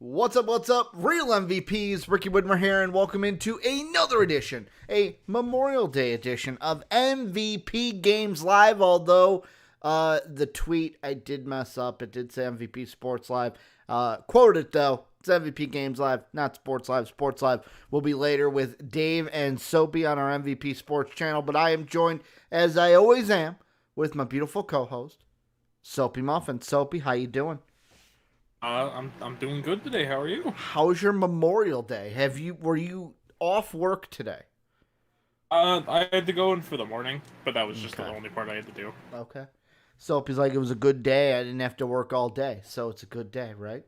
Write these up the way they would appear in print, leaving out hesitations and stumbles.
What's up, Real MVPs, Ricky Widmer here, and welcome into another edition, a Memorial Day edition of MVP Games Live, although the tweet, I did mess up. It did say MVP Sports Live. Quote it, though. It's MVP Games Live, not Sports Live. Sports Live will be later with Dave and Soapy on our MVP Sports channel, but I am joined, as I always am, with my beautiful co-host, Soapy Muffin. Soapy, how you doing? I'm doing good today. How are you? How's your Memorial Day? Were you off work today? I had to go in for the morning, but that was just the Okay. only part I had to do. Okay. Soapy's like, it was a good day. I didn't have to work all day, so it's a good day, right?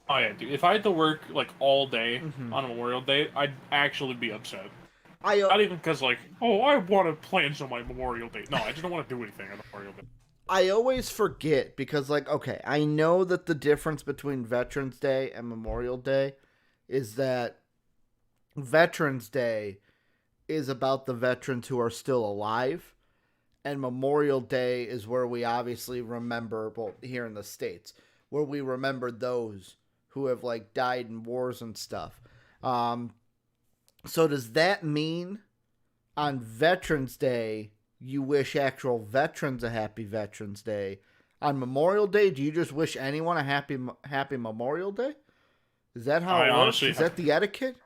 Oh yeah, dude. If I had to work like all day Mm-hmm. on Memorial Day, I'd actually be upset. I Not even because I want to plan on my Memorial Day. No, I just don't want to do anything on Memorial Day. I always forget because, okay, I know that the difference between Veterans Day and Memorial Day is that Veterans Day is about the veterans who are still alive, and Memorial Day is where we obviously remember, well, here in the States, where we remember those who have died in wars and stuff. So does that mean on Veterans Day you wish actual veterans a happy Veterans Day? On Memorial Day, do you just wish anyone a happy Memorial Day? Is that how I it works? honestly, Is that the etiquette?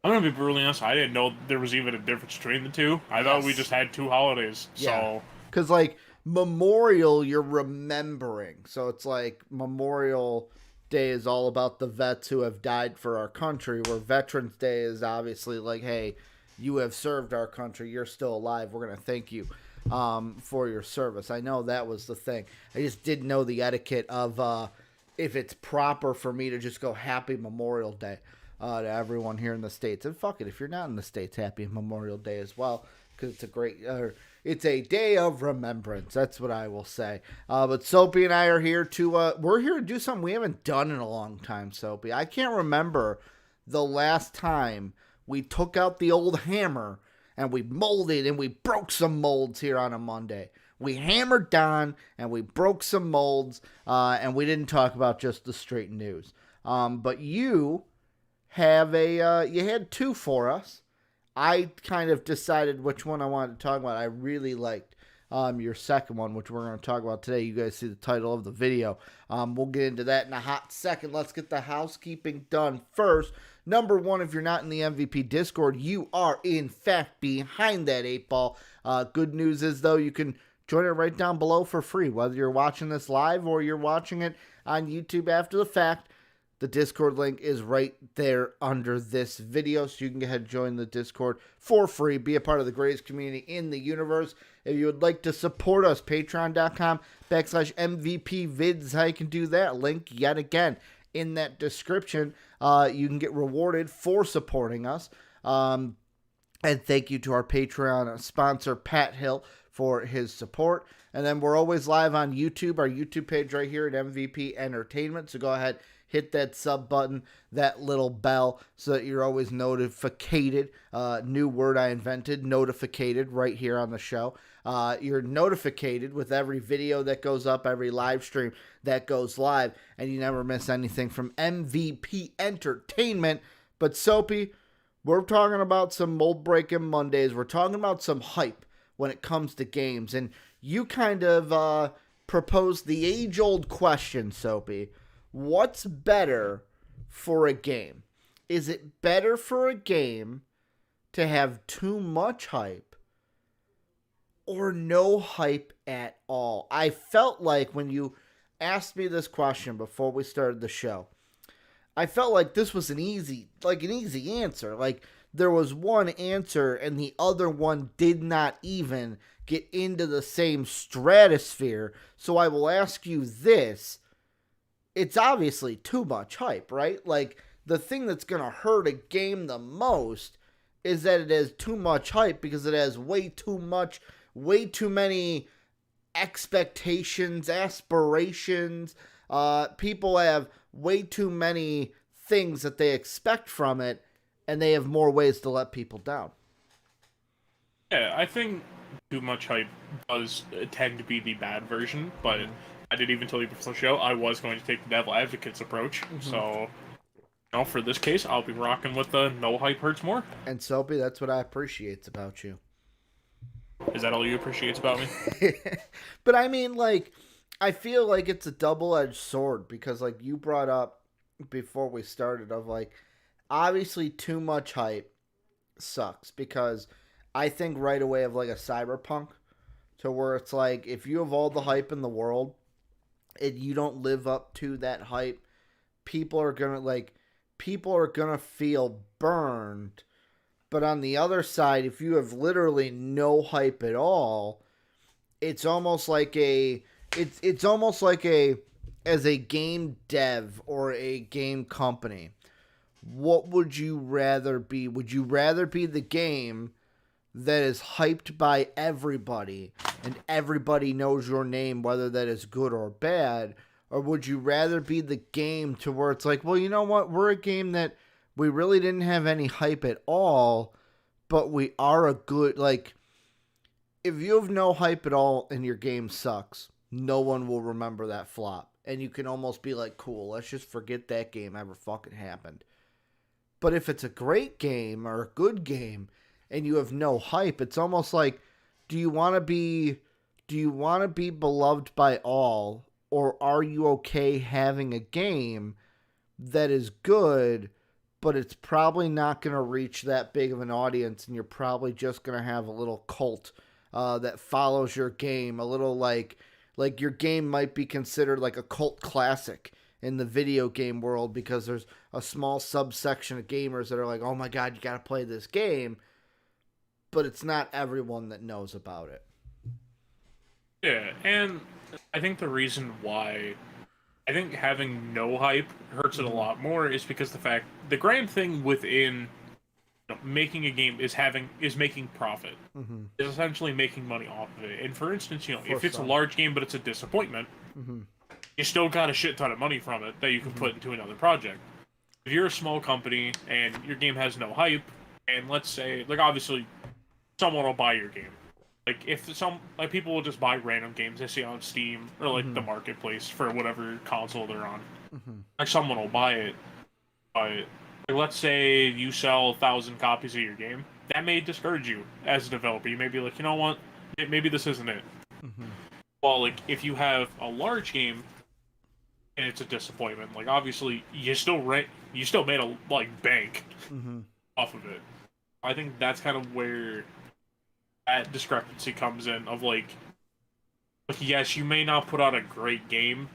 I'm gonna be brutally honest. I didn't know there was even a difference between the two. I thought we Yes. just had two holidays. Yeah. So Because, Memorial, you're remembering. So it's like Memorial Day is all about the vets who have died for our country, where Veterans Day is obviously like, hey, you have served our country. You're still alive. We're going to thank you for your service. I know that was the thing. I just didn't know the etiquette of if it's proper for me to just go Happy Memorial Day to everyone here in the States. And fuck it, if you're not in the States, Happy Memorial Day as well, because it's a great, it's a day of remembrance. That's what I will say. But Soapy and I are here we're here to do something we haven't done in a long time, Soapy. I can't remember the last time we took out the old hammer and we molded and we broke some molds here on a Monday. We hammered down and we broke some molds, and we didn't talk about just the straight news. But you you had two for us. I kind of decided which one I wanted to talk about. I really liked your second one, which we're going to talk about today. You guys see the title of the video. We'll get into that in a hot second. Let's get the housekeeping done first. Number one, if you're not in the MVP Discord, you are in fact behind that 8 ball. Good news is, though, you can join it right down below for free, whether you're watching this live or you're watching it on YouTube after the fact. The Discord link is right there under this video, so you can go ahead and join the Discord for free. Be a part of the greatest community in the universe. If you would like to support us, patreon.com/MVPvids, how you can do that. Link, yet again, in that description. You can get rewarded for supporting us. And thank you to our Patreon sponsor, Pat Hill, for his support. And then we're always live on YouTube, our YouTube page right here at MVP Entertainment. So go ahead, hit that sub button, that little bell, so that you're always notificated. New word I invented, notificated, right here on the show. You're notificated with every video that goes up, every live stream that goes live, and you never miss anything from MVP Entertainment. But Soapy, we're talking about some mold breaking Mondays. We're talking about some hype when it comes to games, and you kind of proposed the age-old question, Soapy. What's better for a game? Is it better for a game to have too much hype or no hype at all? I felt like when you asked me this question before we started the show, I felt like this was an easy answer. Like there was one answer and the other one did not even get into the same stratosphere. So I will ask you this. It's obviously too much hype, right? Like, the thing that's going to hurt a game the most is that it has too much hype because it has way too many expectations, aspirations. People have way too many things that they expect from it, and they have more ways to let people down. yeah, I think too much hype does tend to be the bad version, but I did even tell you before the show, I was going to take the devil advocate's approach. So, for this case, I'll be rocking with the no hype hurts more. And Soapy, that's what I appreciate about you. Is that all you appreciate about me? But I mean, like, I feel like it's a double-edged sword because, like, you brought up before we started of, like, obviously too much hype sucks because I think right away of, like, a Cyberpunk to where it's like if you have all the hype in the world and you don't live up to that hype, people are gonna feel burned. But on the other side, if you have literally no hype at all, it's almost like it's almost like as a game dev or a game company, what would you rather be? Would you rather be the game that is hyped by everybody and everybody knows your name, whether that is good or bad? Or would you rather be the game to where it's like, well, you know what? We're a game that we really didn't have any hype at all, but we are a good, like, if you have no hype at all and your game sucks, no one will remember that flop. And you can almost be like, cool, let's just forget that game ever fucking happened. But if it's a great game or a good game and you have no hype, it's almost like, do you want to be beloved by all, or are you okay having a game that is good, but it's probably not going to reach that big of an audience, and you're probably just going to have a little cult that follows your game, a little like your game might be considered like a cult classic in the video game world because there's a small subsection of gamers that are like, oh my god, you got to play this game, but it's not everyone that knows about it. Yeah, and I think the reason why I think having no hype hurts it a lot more is because the grand thing within making a game is making profit. Is essentially making money off of it. And for instance, if it's a large game but it's a disappointment, you still got a shit ton of money from it that you can put into another project. If you're a small company and your game has no hype, and let's say, like, obviously someone will buy your game. Like, if people will just buy random games they see on Steam or, like, the marketplace for whatever console they're on. Like, someone will buy it. But, like, let's say you sell 1,000 copies of your game. That may discourage you as a developer. You may be like, you know what? Maybe this isn't it. Well, like, if you have a large game and it's a disappointment, like, obviously, you still made a, like, bank off of it. I think that's kind of where that discrepancy comes in of like, yes, you may not put out a great game,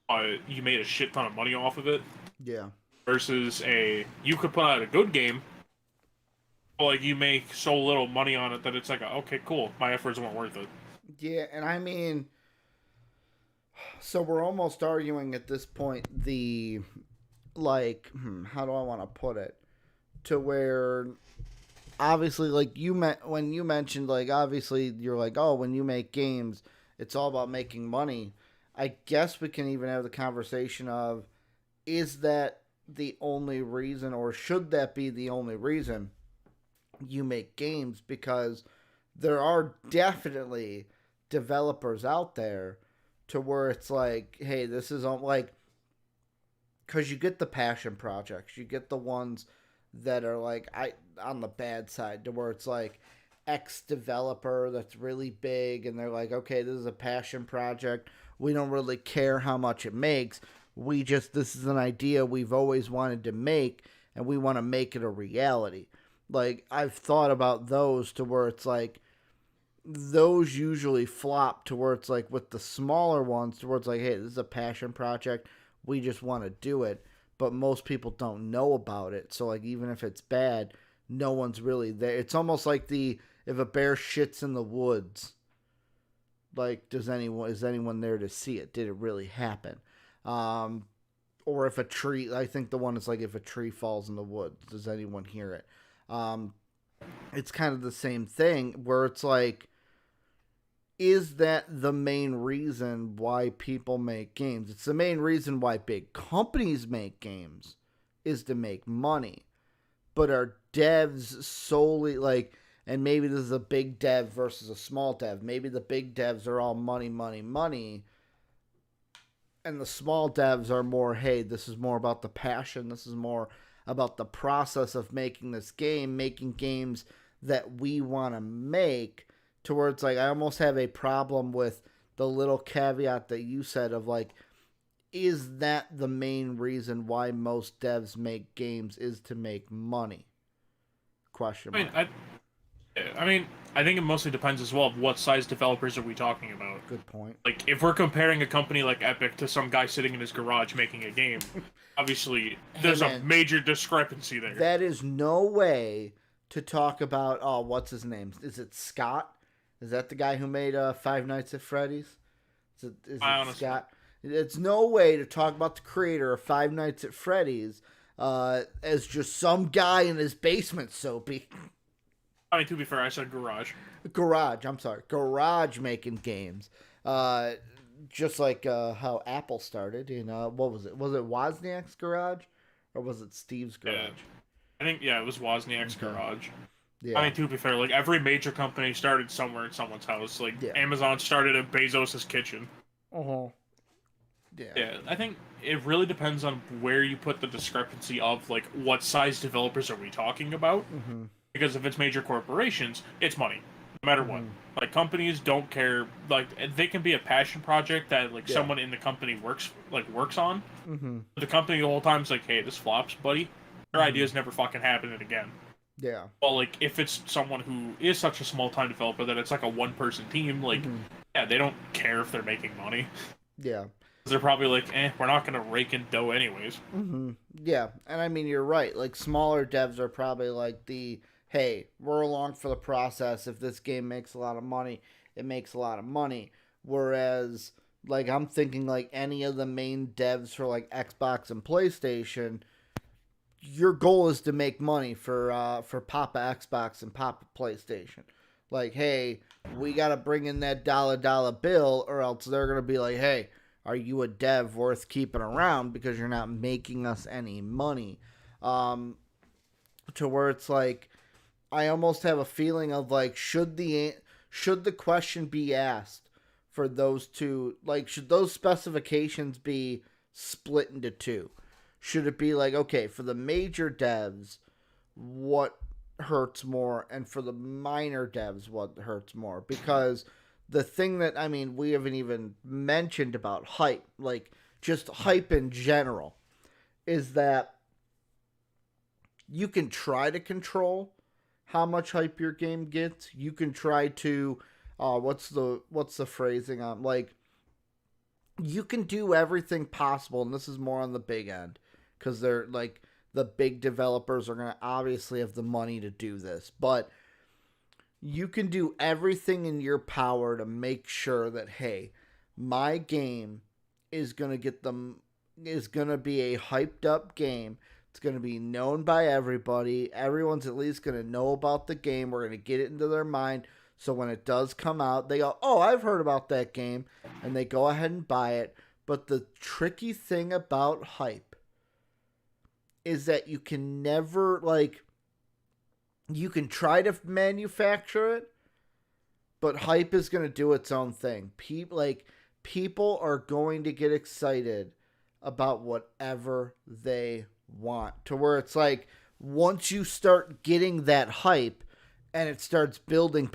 but you made a shit ton of money off of it. Yeah. Versus you could put out a good game, but like you make so little money on it that it's like, okay, cool, my efforts weren't worth it. Yeah, and I mean, so we're almost arguing at this point the, like, how do I want to put it? To where, obviously, like, when you mentioned, like, obviously, you're like, oh, when you make games, it's all about making money. I guess we can even have the conversation of, is that the only reason, or should that be the only reason you make games? Because there are definitely developers out there to where it's like, hey, this is like, because you get the passion projects, you get the ones that are like on the bad side, to where it's like X developer that's really big and they're like, okay, this is a passion project, we don't really care how much it makes, this is an idea we've always wanted to make and we want to make it a reality. Like, I've thought about those to where it's like those usually flop, to where it's like with the smaller ones to where it's like, hey, this is a passion project, we just want to do it, but most people don't know about it. So, like, even if it's bad, no one's really there. It's almost like if a bear shits in the woods, like, is anyone there to see it? Did it really happen? Or if a tree, I think the one is like, if a tree falls in the woods, does anyone hear it? It's kind of the same thing where it's like, is that the main reason why people make games? It's the main reason why big companies make games, is to make money. But are devs solely like, and maybe this is a big dev versus a small dev, maybe the big devs are all money, money, money, And the small devs are more, hey, this is more about the passion. This is more about the process of making this game, making games that we want to make. To where it's like, I almost have a problem with the little caveat that you said of like, is that the main reason why most devs make games is to make money? Question mark. I think it mostly depends as well of what size developers are we talking about. Good point. Like, if we're comparing a company like Epic to some guy sitting in his garage making a game, obviously there's a major discrepancy there. That is no way to talk about, oh, what's his name? Is it Scott? Is that the guy who made Five Nights at Freddy's? Is it Scott? It's no way to talk about the creator of Five Nights at Freddy's as just some guy in his basement, Soapy. I mean, to be fair, I said garage. Garage making games. Just like how Apple started in, what was it? Was it Wozniak's garage? Or was it Steve's garage? Yeah. I think, it was Wozniak's garage. Yeah. I mean, to be fair, like, every major company started somewhere in someone's house. Like, Amazon started in Bezos' kitchen. Uh-huh. Yeah, I think it really depends on where you put the discrepancy of, like, what size developers are we talking about? Mm-hmm. Because if it's major corporations, it's money, no matter what. Like, companies don't care. Like, they can be a passion project that, like, someone in the company works on. Mm-hmm. But the company the whole time is like, hey, this flops, buddy. Your idea's never fucking happening again. Yeah. Well, like, if it's someone who is such a small-time developer that it's like a one-person team, like, they don't care if they're making money. Yeah. They're probably like, we're not going to rake in dough anyways. Mm-hmm. Yeah, and I mean, you're right. Like, smaller devs are probably like hey, we're along for the process. If this game makes a lot of money, it makes a lot of money. Whereas, like, I'm thinking like any of the main devs for like Xbox and PlayStation, your goal is to make money for Papa Xbox and Papa PlayStation. Like, hey, we got to bring in that dollar bill, or else they're going to be like, hey, are you a dev worth keeping around because you're not making us any money? To where it's like, I almost have a feeling of like, should the question be asked for those two? Like, should those specifications be split into two? Should it be like, okay, for the major devs, what hurts more, and for the minor devs, what hurts more? Because the thing that, I mean, we haven't even mentioned about hype, like just hype in general, is that you can try to control how much hype your game gets. You can try to, what's the phrasing on, like, you can do everything possible, and this is more on the big end, because they're like, the big developers are going to obviously have the money to do this, but you can do everything in your power to make sure that, hey, my game is going to be a hyped up game. It's going to be known by everybody. Everyone's at least going to know about the game. We're going to get it into their mind. So when it does come out, they go, oh, I've heard about that game. And they go ahead and buy it. But the tricky thing about hype is that you can never, like, you can try to manufacture it, but hype is going to do its own thing. People are going to get excited about whatever they want, to where it's like, once you start getting that hype and it starts building,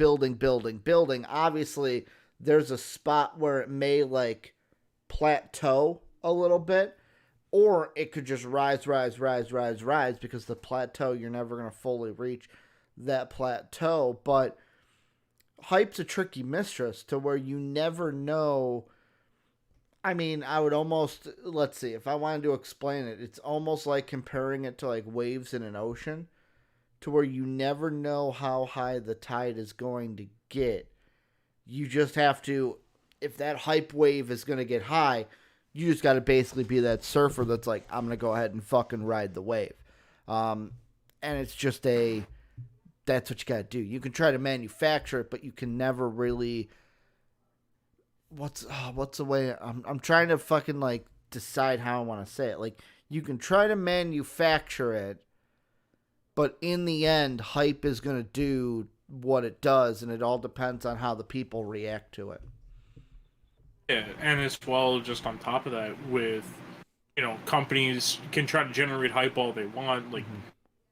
obviously there's a spot where it may like plateau a little bit, or it could just rise because the plateau, you're never going to fully reach that plateau. But hype's a tricky mistress, to where you never know. I mean, I would almost, let's see, if I wanted to explain it, it's almost like comparing it to like waves in an ocean, to where you never know how high the tide is going to get. You just have to, if that hype wave is going to get high, you just got to basically be that surfer that's like, I'm going to go ahead and fucking ride the wave. And it's just that's what you got to do. You can try to manufacture it, but you can never really, what's the way, I'm trying to fucking like decide how I want to say it. Like, you can try to manufacture it, but in the end, hype is going to do what it does, and it all depends on how the people react to it. Yeah, and as well, just on top of that, with companies can try to generate hype all they want, like, Mm-hmm.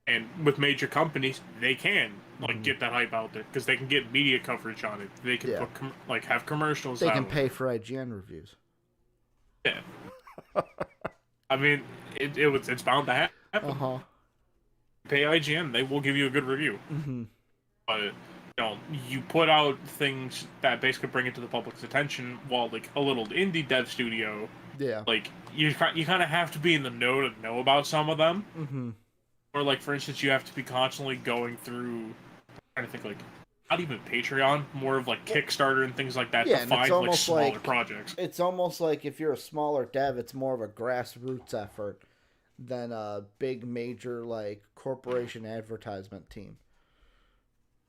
and with major companies, they can like Mm-hmm. get that hype out there because they can get media coverage on it. They can Yeah. put like have commercials They can out. pay for IGN reviews. Yeah, I mean, it's bound to Uh happen. huh. Pay IGN, they will give you a good review. Mm-hmm. But you put out things that basically bring it to the public's attention, while like a little indie dev studio, Yeah. like you kind of have to be in the know to know about some of them. Mm-hmm. Or like for instance, you have to be constantly going through. Trying to think like not even Patreon, more of like Well, Kickstarter and things like that to yeah, and find like smaller projects. it's almost like if you're a smaller dev, it's more of a grassroots effort than a big major like corporation advertisement team.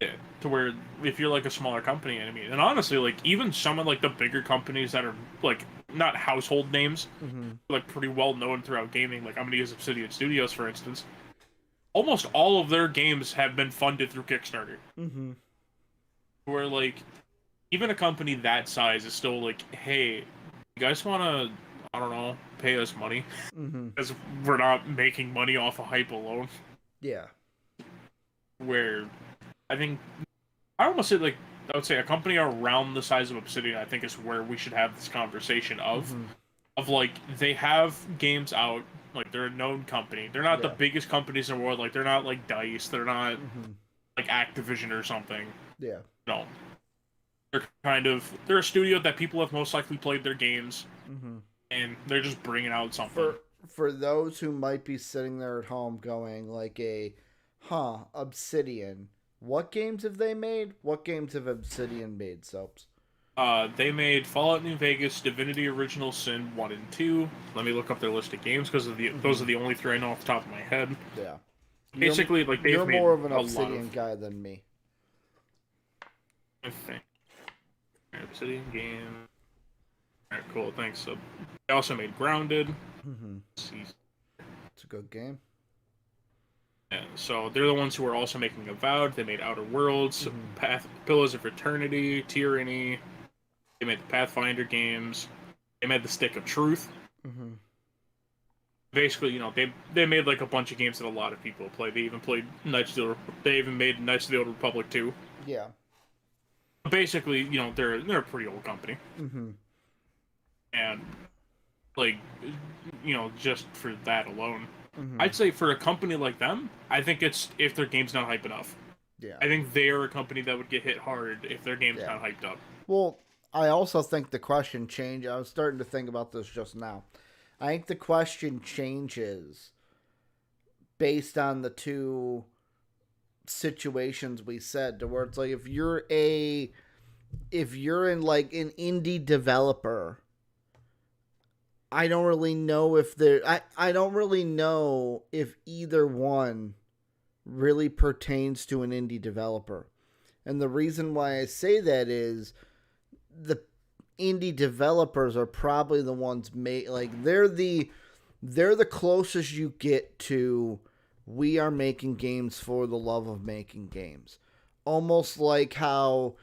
Yeah, to where if you're like a smaller company, I mean, and honestly, like even some of like the bigger companies that are like not household names, Mm-hmm. like pretty well known throughout gaming, like I'm gonna use Obsidian Studios for instance. Almost all of their games have been funded through Kickstarter. Mm-hmm. Where like even a company that size is still like, hey, you guys want to, I don't know, pay us money Mm-hmm. because we're not making money off of hype alone. Yeah. Where I think I almost say like I would say a company around the size of Obsidian, I think is where we should have this conversation Mm-hmm. of like they have games out, like they're a known company. They're not the Yeah. biggest companies in the world. Like they're not like Dice. They're not Mm-hmm. like Activision or something. Yeah. No, they're a studio that people have most likely played their games, Mm-hmm. and they're just bringing out something. For those who might be sitting there at home going like Obsidian. What games have they made? What games have Obsidian made, Soaps? They made Fallout New Vegas, Divinity Original Sin 1 and 2. Let me look up their list of games because those Mm-hmm. are the only three I know off the top of my head. Yeah. Basically, like they've You're made more of an a lot Obsidian of. guy than me. I think Obsidian game. Alright, cool. Thanks. So they also made Grounded. Mm-hmm. Let's see. It's a good game. Yeah, so they're the ones who are also making Avowed. They made Outer Worlds, Mm-hmm. Pillars of Eternity, Tyranny. They made the Pathfinder games. They made the Stick of Truth. Mm-hmm. Basically, they made like a bunch of games that a lot of people play. They even played Knights of the. They even made Knights of the Old Republic too. Yeah. Basically, they're a pretty old company, Mm-hmm. and like, just for that alone, Mm-hmm. I'd say for a company like them, I think it's if their game's not hype enough. Yeah. I think they're a company that would get hit hard if their game's Yeah. not hyped up. Well, I also think the question changed. I was starting to think about this just now. I think the question changes based on the two situations we said, to where it's like if you're in like an indie developer, I don't really know if I don't really know if either one really pertains to an indie developer. And the reason why I say that is the indie developers are probably the ones they're the closest you get to we are making games for the love of making games. Almost like how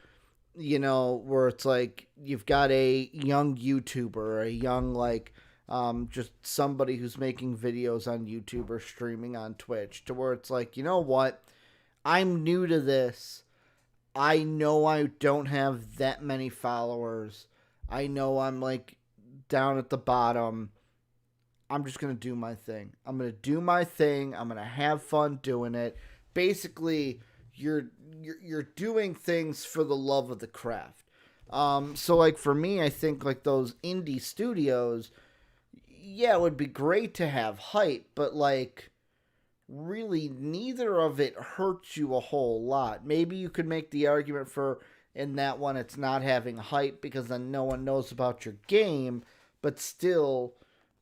where it's like you've got a young YouTuber, a young just somebody who's making videos on YouTube or streaming on Twitch, to where it's like, you know what? I'm new to this. I know I don't have that many followers. I know I'm like down at the bottom. I'm just going to do my thing. I'm going to do my thing. I'm going to have fun doing it. Basically, you're doing things for the love of the craft. So like for me, I think like those indie studios, yeah, it would be great to have hype, but like really neither of it hurts you a whole lot. Maybe you could make the argument for in that one it's not having hype because then no one knows about your game, but still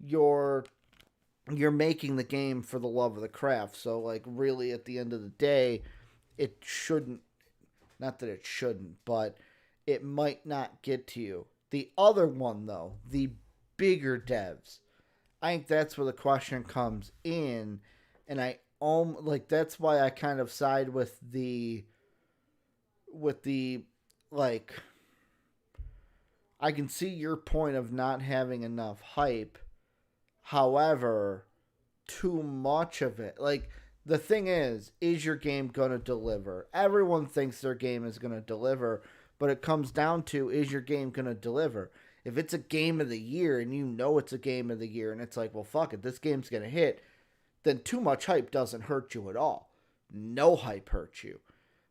you're making the game for the love of the craft. So like really at the end of the day, it shouldn't, not that it shouldn't, but it might not get to you. The other one though, the bigger devs, I think that's where the question comes in, and that's why I kind of side with the like I can see your point of not having enough hype. However, too much of it. Like, the thing is your game going to deliver? Everyone thinks their game is going to deliver, but it comes down to, is your game going to deliver? If it's a game of the year and you know it's a game of the year and it's like, well, fuck it, this game's going to hit, then too much hype doesn't hurt you at all. No hype hurts you.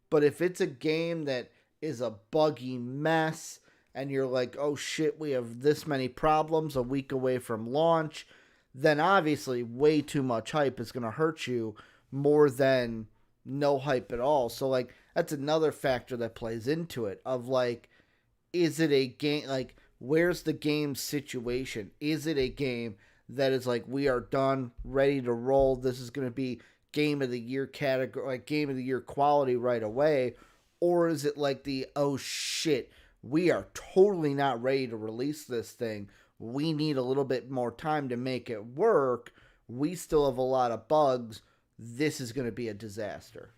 But if it's a game that is a buggy mess and you're like, oh shit, we have this many problems a week away from launch, then obviously way too much hype is going to hurt you more than no hype at all. So, like, that's another factor that plays into it of like, is it a game, like, where's the game situation? Is it a game that is like, we are done, ready to roll, this is going to be game of the year category, like game of the year quality right away? Or is it like the, oh shit, we are totally not ready to release this thing, we need a little bit more time to make it work, we still have a lot of bugs, this is going to be a disaster?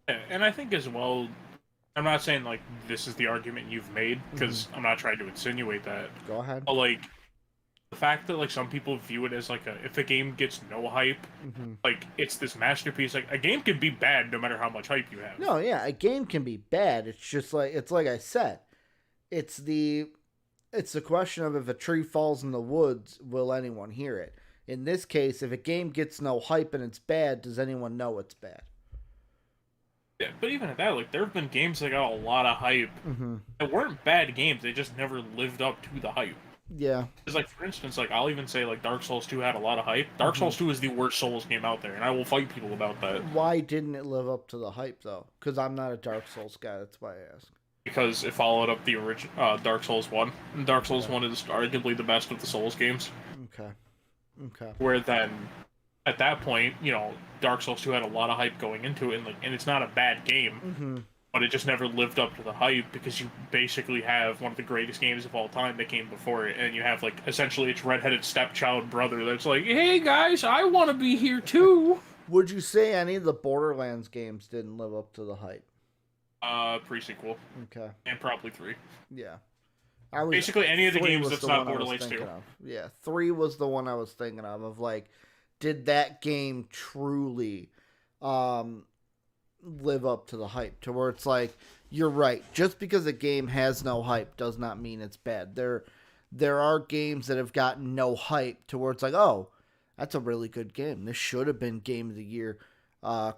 Yeah, and I think as well, I'm not saying like this is the argument you've made because I'm not trying to insinuate that. Go ahead. But like the fact that like some people view it as like if a game gets no hype, like it's this masterpiece. Like a game can be bad no matter how much hype you have. No, yeah, a game can be bad. It's just like, it's like I said, it's the question of, if a tree falls in the woods, will anyone hear it? In this case, if a game gets no hype and it's bad, does anyone know it's bad? Yeah, but even at that, like there have been games that got a lot of hype that weren't bad games. They just never lived up to the hype. Yeah. Because like for instance, like I'll even say like Dark Souls 2 had a lot of hype. Dark Souls 2 is the worst Souls game out there, and I will fight people about that. Why didn't it live up to the hype though? Because I'm not a Dark Souls guy. That's why I ask. Because it followed up the original Dark Souls 1. And Dark Souls 1 is arguably the best of the Souls games. Okay. Okay. Where then, at that point, you know, Dark Souls 2 had a lot of hype going into it, and it's not a bad game, but it just never lived up to the hype because you basically have one of the greatest games of all time that came before it, and you have, like, essentially its redheaded stepchild brother that's like, hey guys, I want to be here too! Would you say any of the Borderlands games didn't live up to the hype? Pre-sequel. Okay. And probably 3. Yeah. Basically any of the games that's not Borderlands 2. Yeah, 3 was the one I was thinking of like, did that game truly live up to the hype? To where it's like, you're right, just because a game has no hype does not mean it's bad. There are games that have gotten no hype to where it's like, oh, that's a really good game. This should have been game of the year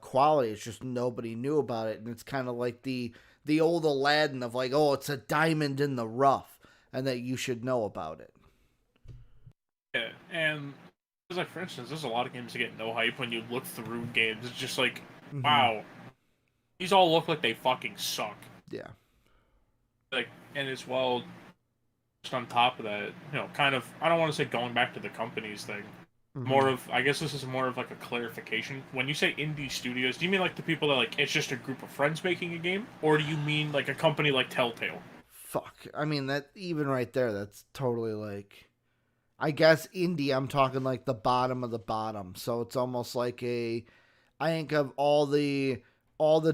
quality. It's just nobody knew about it. And it's kind of like the old Aladdin of like, oh, it's a diamond in the rough, and that you should know about it. Yeah, and like for instance, there's a lot of games that get no hype. When you look through games, it's just like, wow, these all look like they fucking suck. Yeah. Like, and as well, just on top of that, you know, kind of, I don't want to say going back to the companies thing. More of, I guess this is more of like a clarification. When you say indie studios, do you mean like the people that like, it's just a group of friends making a game? Or do you mean like a company like Telltale? Fuck. I mean, that even right there, that's totally like, I guess indie, I'm talking like the bottom of the bottom. So it's almost like I think of all the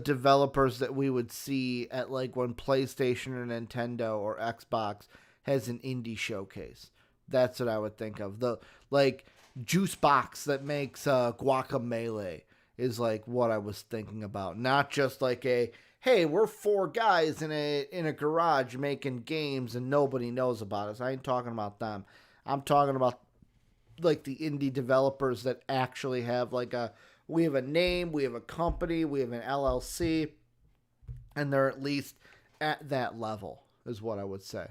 developers that we would see at like when PlayStation or Nintendo or Xbox has an indie showcase. That's what I would think of. The like Juice Box that makes Guacamelee is like what I was thinking about. Not just like a, hey, we're 4 guys in a garage making games and nobody knows about us. I ain't talking about them. I'm talking about like the indie developers that actually have like we have a name, we have a company, we have an LLC, and they're at least at that level, is what I would say.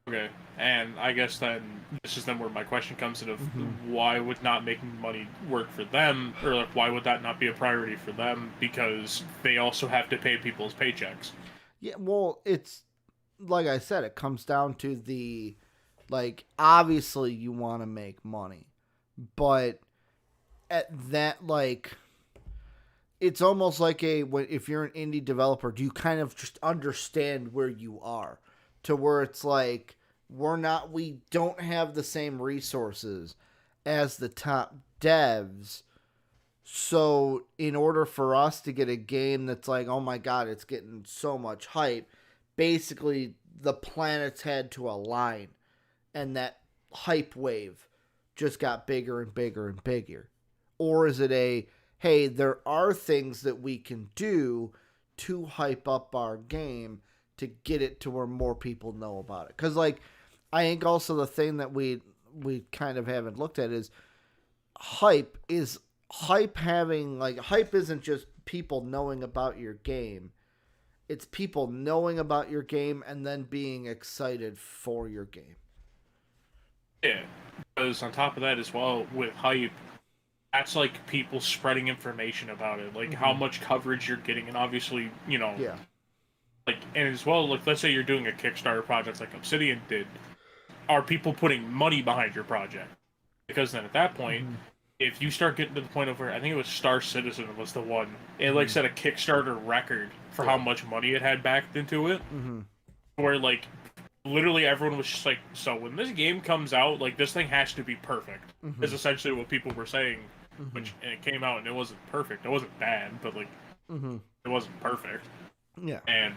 Okay, and I guess then this is then where my question comes in of why would not making money work for them, or like why would that not be a priority for them? Because they also have to pay people's paychecks. Yeah, well, it's like I said, it comes down to the, like, obviously you want to make money, but at that, like, it's almost like if you're an indie developer, do you kind of just understand where you are? To where it's like, we don't have the same resources as the top devs. So in order for us to get a game that's like, oh my God, it's getting so much hype, basically the planets had to align, and that hype wave just got bigger and bigger and bigger? Or is it hey, there are things that we can do to hype up our game to get it to where more people know about it? Because, like, I think also the thing that we kind of haven't looked at is hype hype isn't just people knowing about your game. It's people knowing about your game and then being excited for your game. Yeah, because on top of that as well, with hype, that's like people spreading information about it, like how much coverage you're getting, and obviously, Yeah. like, and as well, like, let's say you're doing a Kickstarter project like Obsidian did, are people putting money behind your project? Because then at that point, if you start getting to the point of where I think it was Star Citizen was the one, it like set a Kickstarter record for how much money it had backed into it, where like literally everyone was just like, so when this game comes out, like this thing has to be perfect. Is essentially what people were saying, which and it came out and it wasn't perfect. It wasn't bad, but like it wasn't perfect. Yeah. And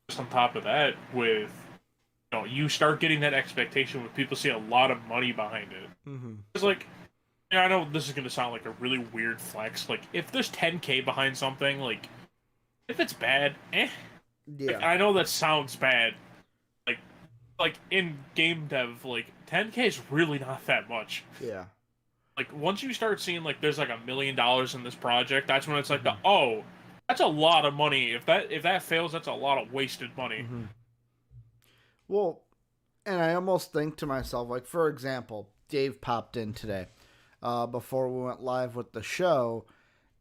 just on top of that, with you start getting that expectation when people see a lot of money behind it. It's like, I know this is gonna sound like a really weird flex. Like, if there's 10K behind something, like, if it's bad, Yeah. Like, I know that sounds bad. Like in game dev, like 10K is really not that much. Yeah. Like once you start seeing like there's like $1 million in this project, that's when it's like that's a lot of money. If that fails, that's a lot of wasted money. Well, and I almost think to myself, like, for example, Dave popped in today before we went live with the show,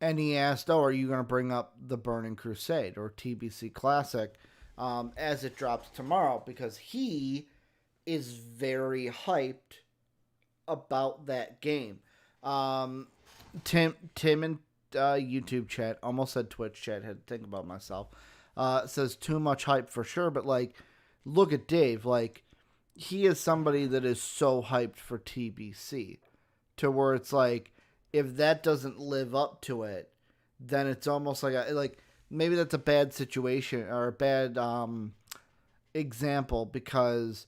and he asked, are you going to bring up the Burning Crusade or TBC Classic as it drops tomorrow? Because he is very hyped about that game. Tim in YouTube chat, almost said Twitch chat, had to think about myself, says too much hype for sure, but like, look at Dave, like, he is somebody that is so hyped for TBC to where it's like, if that doesn't live up to it, then it's almost like maybe that's a bad situation or a bad example, because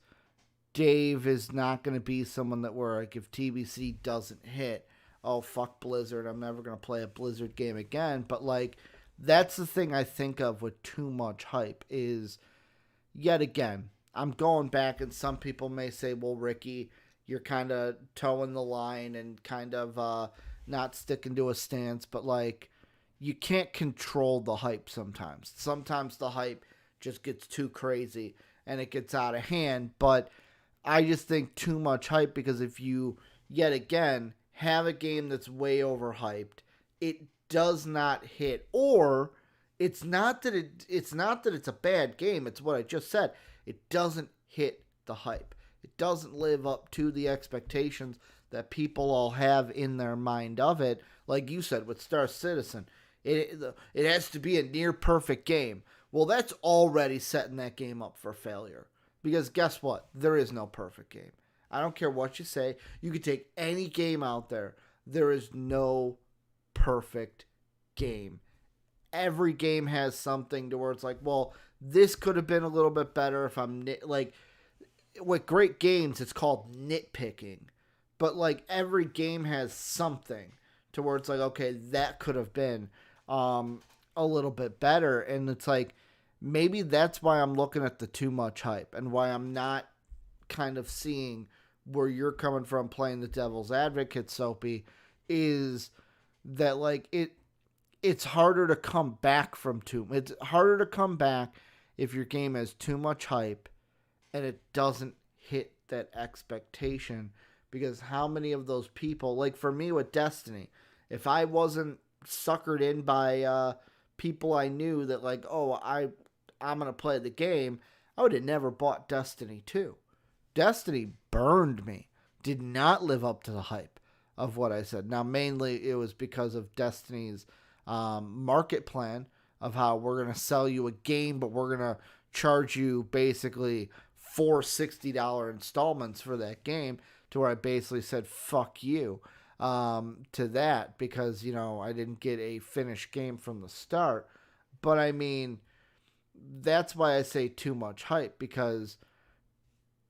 Dave is not going to be someone that where, like, if TBC doesn't hit, oh, fuck Blizzard, I'm never going to play a Blizzard game again. But, like, that's the thing I think of with too much hype is, yet again, I'm going back, and some people may say, well, Ricky, you're kind of towing the line and kind of not sticking to a stance. But, like, you can't control the hype sometimes. Sometimes the hype just gets too crazy and it gets out of hand. But I just think too much hype, because if you, yet again, have a game that's way overhyped, it does not hit, or it's not that it's a bad game. It's what I just said. It doesn't hit the hype. It doesn't live up to the expectations that people all have in their mind of it. Like you said with Star Citizen, it has to be a near perfect game. Well, that's already setting that game up for failure. Because guess what? There is no perfect game. I don't care what you say. You could take any game out there. There is no perfect game. Every game has something to where it's like, well, this could have been a little bit better if I'm like, with great games, it's called nitpicking. But like every game has something to where it's like, okay, that could have been a little bit better. And it's like, maybe that's why I'm looking at the too much hype and why I'm not kind of seeing where you're coming from playing the devil's advocate, Soapy, is that like it's harder to come back from it's harder to come back if your game has too much hype and it doesn't hit that expectation. Because how many of those people, like for me with Destiny, if I wasn't suckered in by people I knew that like, oh, I'm going to play the game, I would have never bought Destiny 2. Destiny burned me. Did not live up to the hype of what I said. Now, mainly it was because of Destiny's market plan of how we're going to sell you a game, but we're going to charge you basically $4 $60 installments for that game, to where I basically said, fuck you to that, because, you know, I didn't get a finished game from the start. But I mean, that's why I say too much hype, because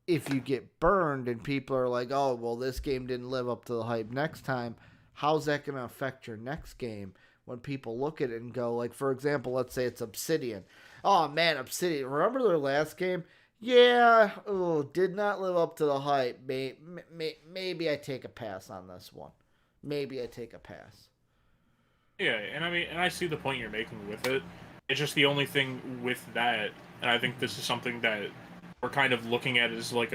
if you get burned and people are like, oh, well, this game didn't live up to the hype next time, how's that going to affect your next game when people look at it and go, like, for example, let's say it's Obsidian. Oh, man, Obsidian. Remember their last game? Yeah, did not live up to the hype. Maybe I take a pass on this one. Maybe I take a pass. Yeah, and I mean, and I see the point you're making with it. It's just the only thing with that, and I think this is something that we're kind of looking at as like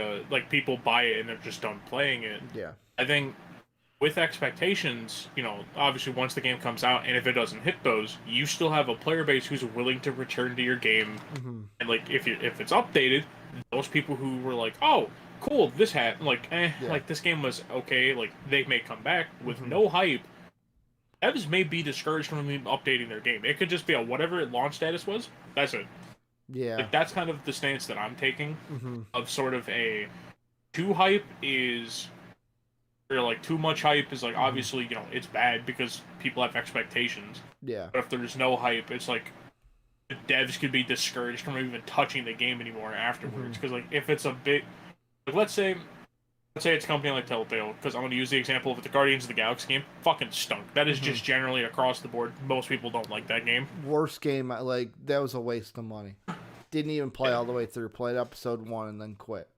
people buy it and they're just done playing it. Yeah. I think with expectations, obviously once the game comes out, and if it doesn't hit those, you still have a player base who's willing to return to your game. Mm-hmm. And like if it's updated, those people who were like, oh, cool, this happened, like this game was okay, like they may come back with no hype. Devs may be discouraged from updating their game. It could just be a whatever it launch status was. That's it. Yeah. Like, that's kind of the stance that I'm taking of sort of a too hype is, or like too much hype is like obviously it's bad because people have expectations. Yeah. But if there's no hype, it's like the devs could be discouraged from even touching the game anymore afterwards. Because like if it's a bit, like let's say it's a company like Telltale, because I'm going to use the example of the Guardians of the Galaxy game. Fucking stunk. That is just generally across the board. Most people don't like that game. Worst game. Like, that was a waste of money. Didn't even play all the way through. Played episode 1 and then quit.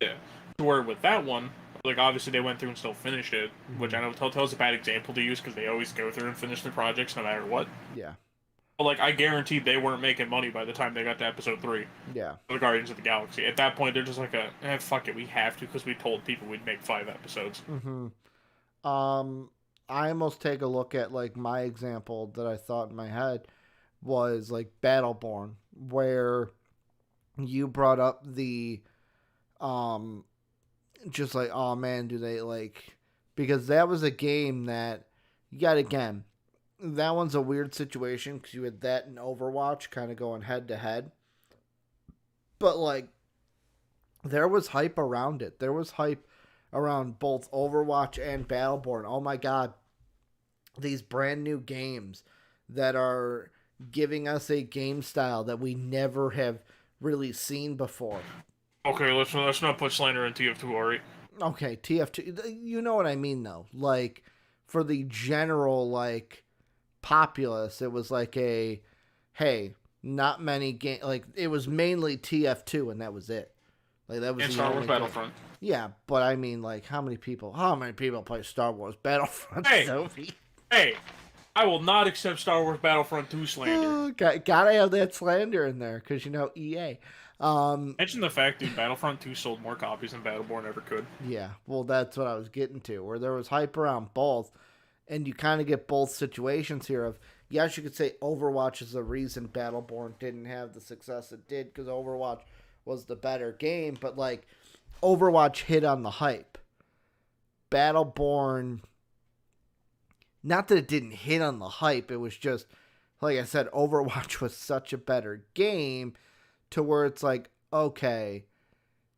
Yeah. Where with that one, like obviously they went through and still finished it, which I know Telltale's a bad example to use because they always go through and finish their projects no matter what. Yeah. But like I guarantee they weren't making money by the time they got to episode 3. Yeah. The Guardians of the Galaxy. At that point, they're just like fuck it, we have to because we told people we'd make 5 episodes. I almost take a look at like my example that I thought in my head was like Battleborn, where you brought up the just like, oh man, do they like, because that was a game that yet again, that one's a weird situation because you had that and Overwatch kind of going head to head. But like, there was hype around it. There was hype around both Overwatch and Battleborn. Oh my god, these brand new games that are giving us a game style that we never have really seen before. Okay, let's not put slander in TF2, alright? Okay, TF2, you know what I mean though. Like, for the general like populace, it was like a, hey, not many game, like it was mainly TF2 and that was it. Like that was and the Star only Wars Battlefront. Yeah, but I mean, like, how many people play Star Wars Battlefront? Hey, Soapy? Hey, I will not accept Star Wars Battlefront 2 slander. Gotta have that slander in there because EA. Mention the fact, dude, Battlefront 2 sold more copies than Battleborn ever could. Yeah, well, that's what I was getting to, where there was hype around both, and you kind of get both situations here of, yes, you could say Overwatch is the reason Battleborn didn't have the success it did, because Overwatch was the better game, but, like, Overwatch hit on the hype. Battleborn, not that it didn't hit on the hype, it was just, like I said, Overwatch was such a better game to where it's like, okay,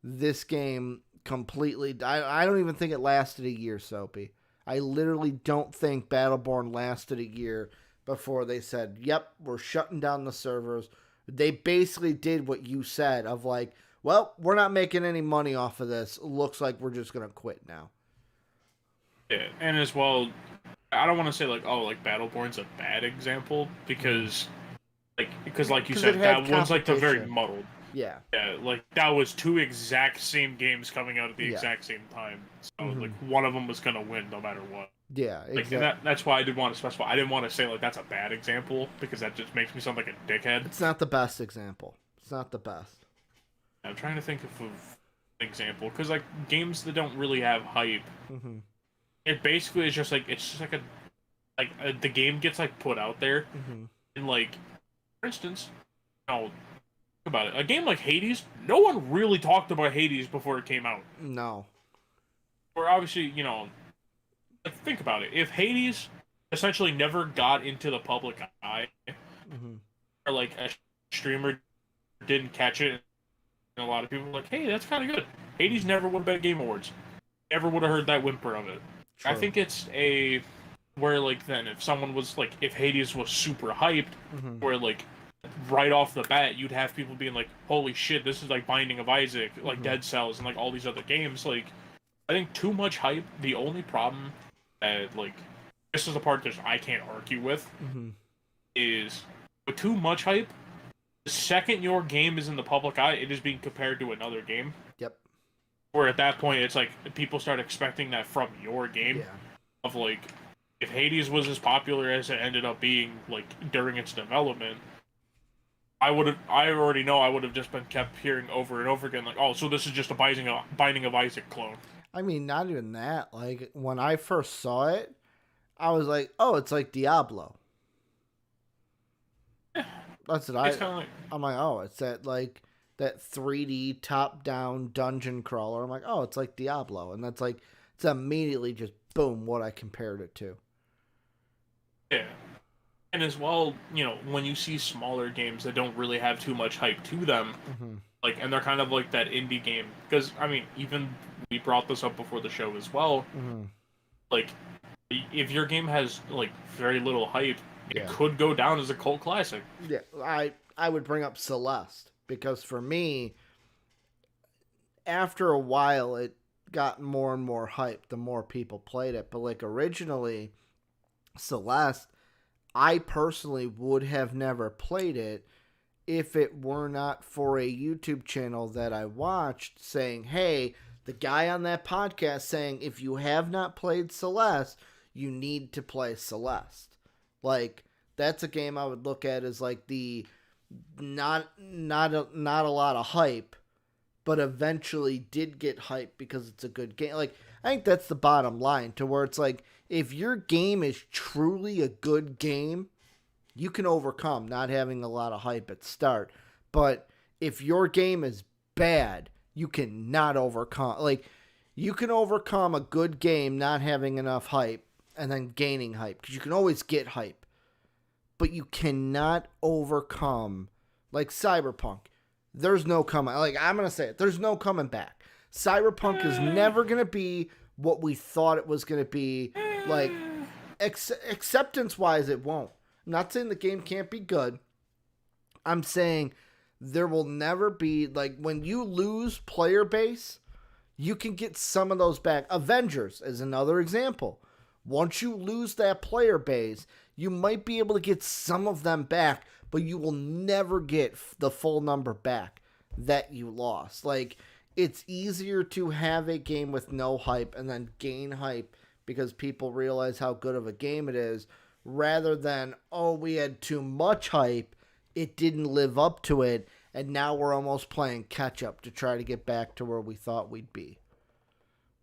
this game completely, I don't even think it lasted a year, Soapy. I literally don't think Battleborn lasted a year before they said, yep, we're shutting down the servers. They basically did what you said of like, well, we're not making any money off of this. Looks like we're just going to quit now. Yeah, and as well, I don't want to say like, oh, like Battleborn's a bad example because like you said, that one's like the very muddled. Yeah. Yeah, like that was 2 exact same games coming out at the exact same time. So like one of them was gonna win no matter what. Yeah, exactly. Like, that's why I did want to specify. I didn't want to say like that's a bad example because that just makes me sound like a dickhead. It's not the best example. It's not the best. I'm trying to think of an example because like games that don't really have hype, it basically is just like the game gets like put out there, and like for instance, think about it. A game like Hades, no one really talked about Hades before it came out. No. Or obviously, like, think about it. If Hades essentially never got into the public eye, or like a streamer didn't catch it, and a lot of people were like, hey, that's kind of good. Hades never would have been at Game Awards. Never would have heard that whimper of it. True. I think it's where like then if someone was like, if Hades was super hyped, where like right off the bat, you'd have people being like, "Holy shit, this is like Binding of Isaac, like Mm-hmm. Dead Cells, and like all these other games." Like, I think too much hype. The only problem that like this is the part that I can't argue with Mm-hmm. is with too much hype. The second your game is in the public eye, it is being compared to another game. Yep. Where at that point, it's like people start expecting that from your game. Yeah. Of like, if Hades was as popular as it ended up being, like during its development, I already know I would have just been kept hearing over and over again, like, oh, so this is just a Binding of Isaac clone. I mean, not even that. Like, when I first saw it, I was like, oh, it's like Diablo. That's what It's kind of like, I'm like, oh, it's that 3D top-down dungeon crawler. I'm like, oh, it's like Diablo. And that's like, it's immediately just, boom, what I compared it to. yeah. And as well, when you see smaller games that don't really have too much hype to them, Mm-hmm. like, and they're kind of like that indie game, because, I mean, even we brought this up before the show as well, Mm-hmm. like, if your game has, like, very little hype, it Yeah. could go down as a cult classic. Yeah, I would bring up Celeste because for me, after a while, it got more and more hype the more people played it. But like originally, Celeste, I personally would have never played it if it were not for a YouTube channel that I watched saying, hey, the guy on that podcast saying, if you have not played Celeste, you need to play Celeste. Like, that's a game I would look at as like the not a lot of hype, but eventually did get hype because it's a good game. Like, I think that's the bottom line to where it's like, if your game is truly a good game, you can overcome not having a lot of hype at start. But if your game is bad, you cannot overcome. Like, you can overcome a good game not having enough hype and then gaining hype because you can always get hype. But you cannot overcome, like Cyberpunk. There's no coming. Like, I'm going to say it. There's no coming back. Cyberpunk is never going to be what we thought it was going to be. Like, acceptance-wise, it won't. I'm not saying the game can't be good. I'm saying there will never be, like, when you lose player base, you can get some of those back. Avengers is another example. Once you lose that player base, you might be able to get some of them back, but you will never get the full number back that you lost. Like, it's easier to have a game with no hype and then gain hype because people realize how good of a game it is, rather than, oh, we had too much hype, it didn't live up to it, and now we're almost playing catch-up to try to get back to where we thought we'd be.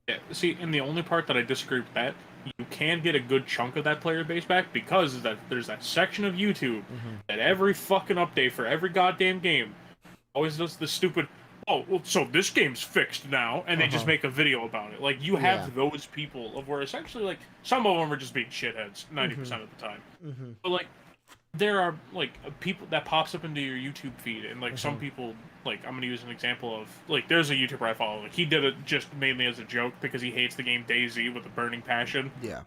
Yeah, see, and the only part that I disagree with that, you can get a good chunk of that player base back because there's that section of YouTube that every fucking update for every goddamn game always does the stupid, oh, well, so this game's fixed now, and they just make a video about it. Like, you have those people of where essentially, like, some of them are just being shitheads 90% of the time. But, like, there are, like, people that pops up into your YouTube feed, and, like, some people, like, I'm gonna use an example of, like, there's a YouTuber I follow, like, he did it just mainly as a joke because he hates the game DayZ with a burning passion. Yeah.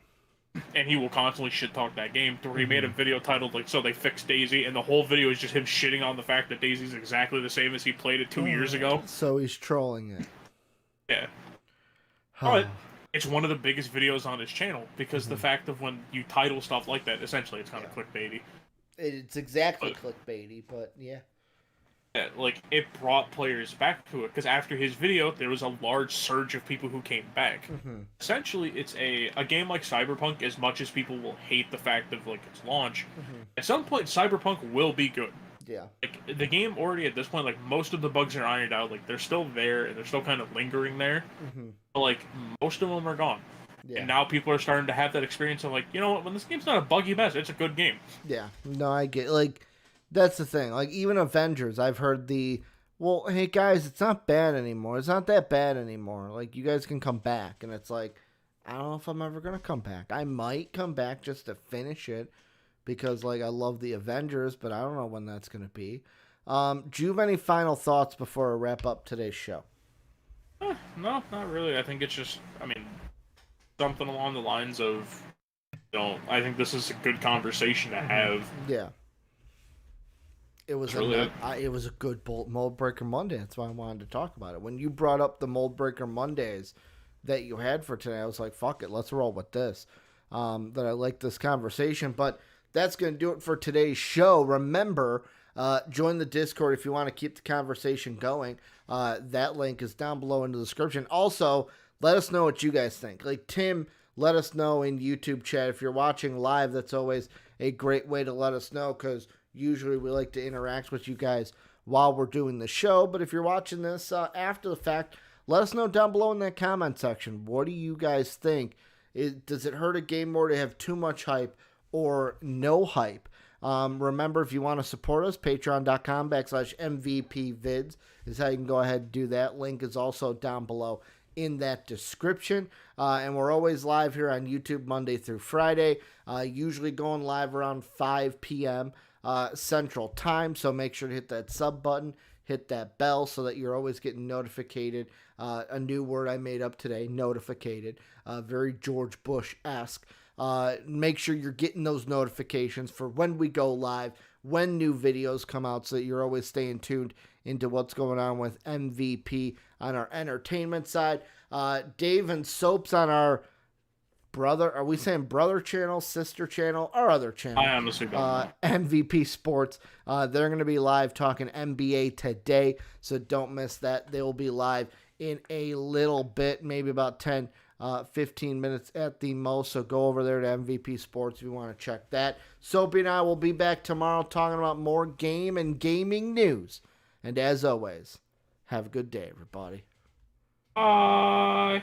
And he will constantly shit talk that game to where he made a video titled, like, so they fixed DayZ, and the whole video is just him shitting on the fact that DayZ's exactly the same as he played it 2 years ago. So he's trolling it. Yeah. But it's one of the biggest videos on his channel because the fact of when you title stuff like that, essentially it's kind of clickbaity. It's exactly clickbaity, but yeah. Yeah, like, it brought players back to it, because after his video, there was a large surge of people who came back. Essentially, it's a game like Cyberpunk, as much as people will hate the fact of, like, its launch, at some point, Cyberpunk will be good. Yeah. Like, the game already, at this point, like, most of the bugs are ironed out, like, they're still there, and they're still kind of lingering there, but, like, most of them are gone. Yeah. And now people are starting to have that experience of, like, you know what, when this game's not a buggy mess, it's a good game. Yeah. No, I get, like, that's the thing. Like, even Avengers, I've heard well, hey, guys, it's not bad anymore. It's not that bad anymore. Like, you guys can come back. And it's like, I don't know if I'm ever going to come back. I might come back just to finish it because, like, I love the Avengers, but I don't know when that's going to be. Do you have any final thoughts before I wrap up today's show? No, not really. I think it's just, I mean, something along the lines of, I think this is a good conversation to have. Yeah. It was That's really it. it was a good Mold Breaker Monday. That's why I wanted to talk about it. When you brought up the Mold Breaker Mondays that you had for today, I was like, fuck it, let's roll with this. That I like this conversation. But that's going to do it for today's show. Remember, join the Discord if you want to keep the conversation going. That link is down below in the description. Also, let us know what you guys think. Like Tim, let us know in YouTube chat. If you're watching live, that's always a great way to let us know, because usually we like to interact with you guys while we're doing the show. But if you're watching this after the fact, let us know down below in that comment section. What do you guys think? Does it hurt a game more to have too much hype or no hype? Remember, if you want to support us, patreon.com/MVPvids is how you can go ahead and do that. Link is also down below in that description. And we're always live here on YouTube Monday through Friday, usually going live around 5 p.m. Central Time. So make sure to hit that sub button, hit that bell so that you're always getting notificated. A new word I made up today, notificated. Very George Bush-esque. Make sure you're getting those notifications for when we go live, when new videos come out, so that you're always staying tuned into what's going on with MVP on our entertainment side. Dave and Soaps on our brother, are we saying brother channel, sister channel, our other channel? I honestly don't know. MVP Sports. They're going to be live talking NBA today, so don't miss that. They will be live in a little bit, maybe about 10 15 minutes at the most. So go over there to MVP Sports if you want to check that. Soapy and I will be back tomorrow talking about more game and gaming news. And as always, have a good day, everybody. Bye.